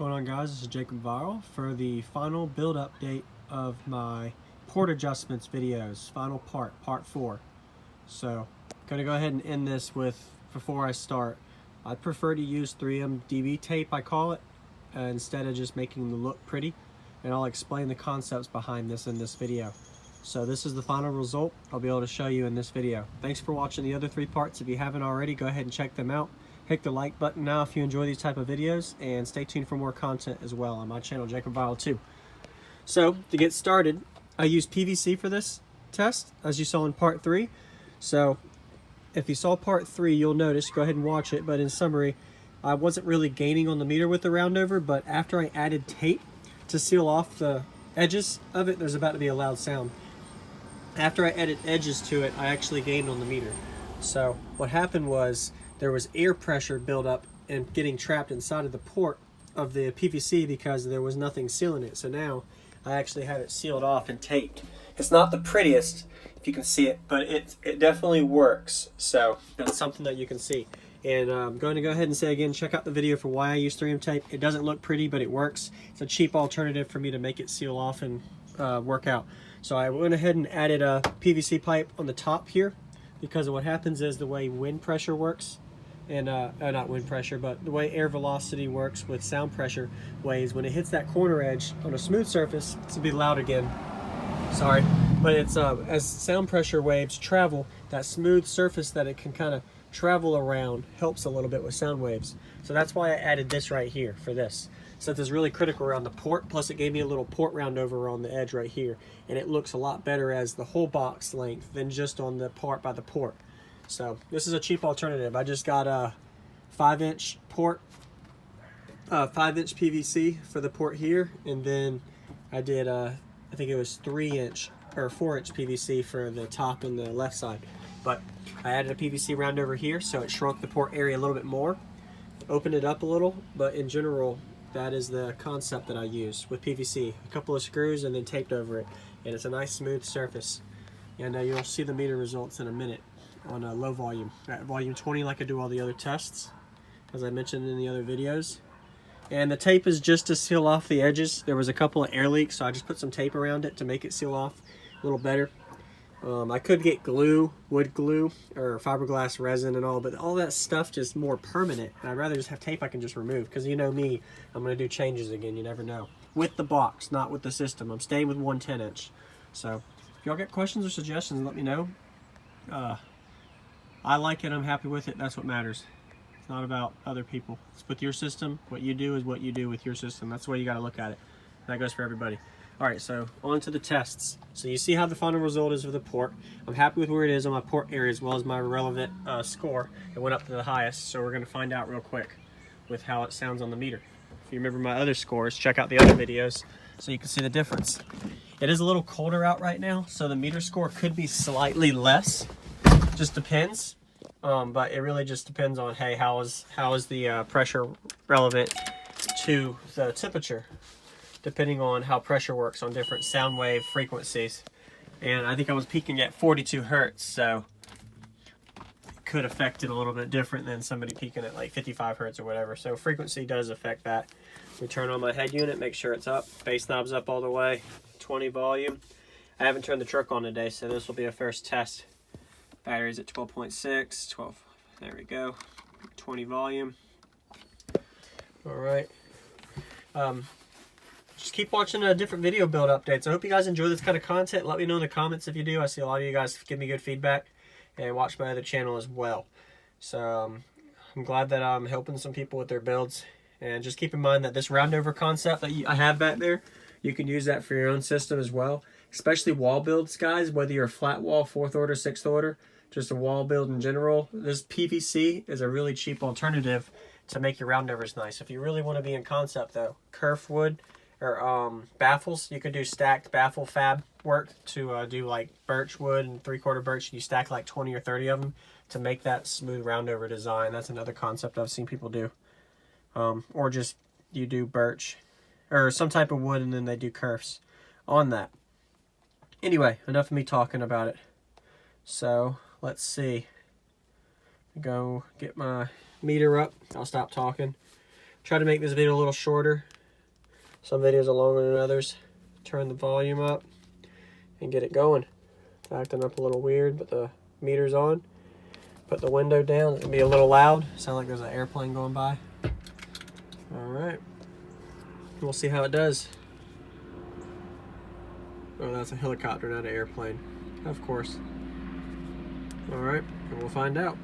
Going on, guys? This is Jacob Viral for the final build update of my port adjustments videos, final part 4. So I'm going to go ahead and end this with, before I start, I'd prefer to use 3M DB tape, I call it, instead of just making them look pretty, and I'll explain the concepts behind this in this video. So this is the final result I'll be able to show you in this video. Thanks for watching the other 3 parts. If you haven't already, go ahead and check them out. Hit the like button now if you enjoy these type of videos, and stay tuned for more content as well on my channel, Jacob Viral 2. So to get started, I used PVC for this test, as you saw in part 3. So if you saw part 3, you'll notice, go ahead and watch it, but in summary, I wasn't really gaining on the meter with the roundover, but after I added tape to seal off the edges of it, there's about to be a loud sound. After I added edges to it, I actually gained on the meter. So what happened was there was air pressure build up and getting trapped inside of the port of the PVC because there was nothing sealing it. So now I actually have it sealed off and taped. It's not the prettiest, if you can see it, but it definitely works. So that's something that you can see. And I'm going to go ahead and say again, check out the video for why I use 3M tape. It doesn't look pretty, but it works. It's a cheap alternative for me to make it seal off and work out. So I went ahead and added a PVC pipe on the top here, because what happens is the way wind pressure works, and not wind pressure, but the way air velocity works with sound pressure waves, when it hits that corner edge on a smooth surface, it's gonna be loud again, sorry, but it's as sound pressure waves travel, that smooth surface that it can kind of travel around helps a little bit with sound waves. So that's why I added this right here for this. So this is really critical around the port, plus it gave me a little port roundover on the edge right here, and it looks a lot better as the whole box length than just on the part by the port. So this is a cheap alternative. I just got a 5-inch port, 5-inch PVC for the port here, and then I did I think it was 3-inch or 4-inch PVC for the top and the left side. But I added a PVC roundover here, so it shrunk the port area a little bit more, opened it up a little, but in general, that is the concept that I use with PVC. A couple of screws and then taped over it, and it's a nice smooth surface. And you'll see the meter results in a minute on a low volume, at volume 20, like I do all the other tests, as I mentioned in the other videos. And the tape is just to seal off the edges. There was a couple of air leaks, so I just put some tape around it to make it seal off a little better. I could get glue, wood glue, or fiberglass resin and all, but all that stuff just more permanent. And I'd rather just have tape I can just remove, because you know me, I'm going to do changes again, you never know. With the box, not with the system. I'm staying with 1 10-inch. So if y'all get questions or suggestions, let me know. I like it, I'm happy with it, that's what matters. It's not about other people. It's with your system. What you do is what you do with your system. That's the way you got to look at it. That goes for everybody. Alright, so on to the tests. So you see how the final result is for the port. I'm happy with where it is on my port area as well as my relevant score. It went up to the highest, so we're going to find out real quick with how it sounds on the meter. If you remember my other scores, check out the other videos so you can see the difference. It is a little colder out right now, so the meter score could be slightly less. Just depends. But it really just depends on, hey, how is the pressure relevant to the temperature, depending on how pressure works on different sound wave frequencies. And I think I was peaking at 42 hertz, so it could affect it a little bit different than somebody peaking at like 55 hertz or whatever. So frequency does affect that. We turn on my head unit, make sure it's up, bass knob's up all the way, 20 volume. I haven't turned the truck on today, so this will be a first test. Battery's at 12.6, 12, there we go, 20 volume. All right. Just keep watching different video build updates. I hope you guys enjoy this kind of content. Let me know in the comments if you do. I see a lot of you guys give me good feedback, and watch my other channel as well. So I'm glad that I'm helping some people with their builds. And just keep in mind that this roundover concept that I have back there, you can use that for your own system as well. Especially wall builds, guys, whether you're a flat wall, 4th order, 6th order, just a wall build in general. This PVC is a really cheap alternative to make your roundovers nice. If you really want to be in concept though, kerf wood or baffles, you could do stacked baffle fab work to do like birch wood and 3/4 birch, and you stack like 20 or 30 of them to make that smooth roundover design. That's another concept I've seen people do. Or just you do birch or some type of wood and then they do kerfs on that. Anyway, enough of me talking about it. So let's see. Go get my meter up. I'll stop talking. Try to make this video a little shorter. Some videos are longer than others. Turn the volume up and get it going. It's acting up a little weird, but the meter's on. Put the window down. It's gonna be a little loud. Sound like there's an airplane going by. All right. We'll see how it does. Oh, that's a helicopter, not an airplane. Of course. All right, and we'll find out.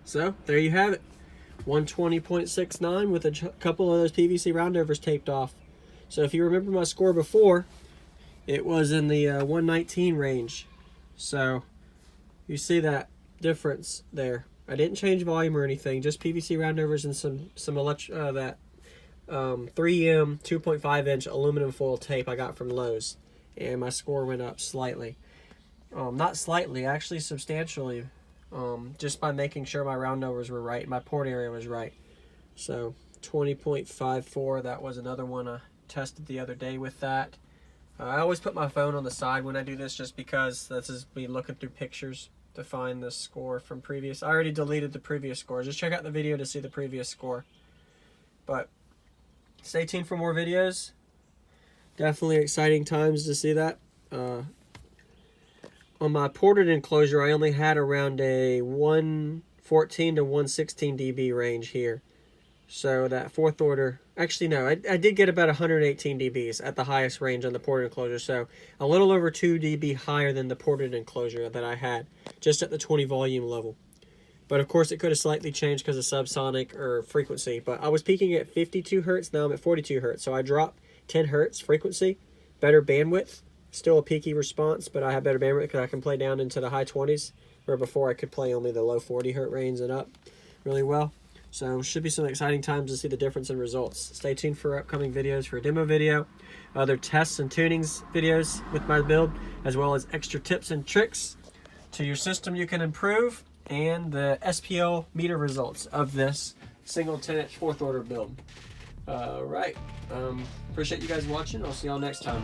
So, there you have it. 120.69 with a couple of those PVC roundovers taped off. So if you remember my score before, it was in the 119 range. So you see that difference there. I didn't change volume or anything, just PVC roundovers and some 3M 2.5 inch aluminum foil tape I got from Lowe's. And my score went up slightly. Not slightly, actually substantially. Just by making sure my roundovers were right, my port area was right. So 20.54, that was another one I tested the other day with that. I always put my phone on the side when I do this, just because this is me looking through pictures to find the score from previous. I already deleted the previous score. Just check out the video to see the previous score. But stay tuned for more videos. Definitely exciting times to see that. On my ported enclosure, I only had around a 114 to 116 dB range here. So that fourth order, actually no, I did get about 118 dBs at the highest range on the ported enclosure. So a little over 2 dB higher than the ported enclosure that I had, just at the 20 volume level. But of course it could have slightly changed because of subsonic or frequency. But I was peaking at 52 hertz, now I'm at 42 hertz. So I dropped 10 hertz frequency, better bandwidth. Still a peaky response, but I have better bandwidth because I can play down into the high 20s, where before I could play only the low 40 hertz range and up really well. So should be some exciting times to see the difference in results. Stay tuned for upcoming videos for a demo video, other tests and tunings videos with my build, as well as extra tips and tricks to your system you can improve, and the SPL meter results of this single 10-inch fourth order build. Right. Appreciate you guys watching. I'll see y'all next time.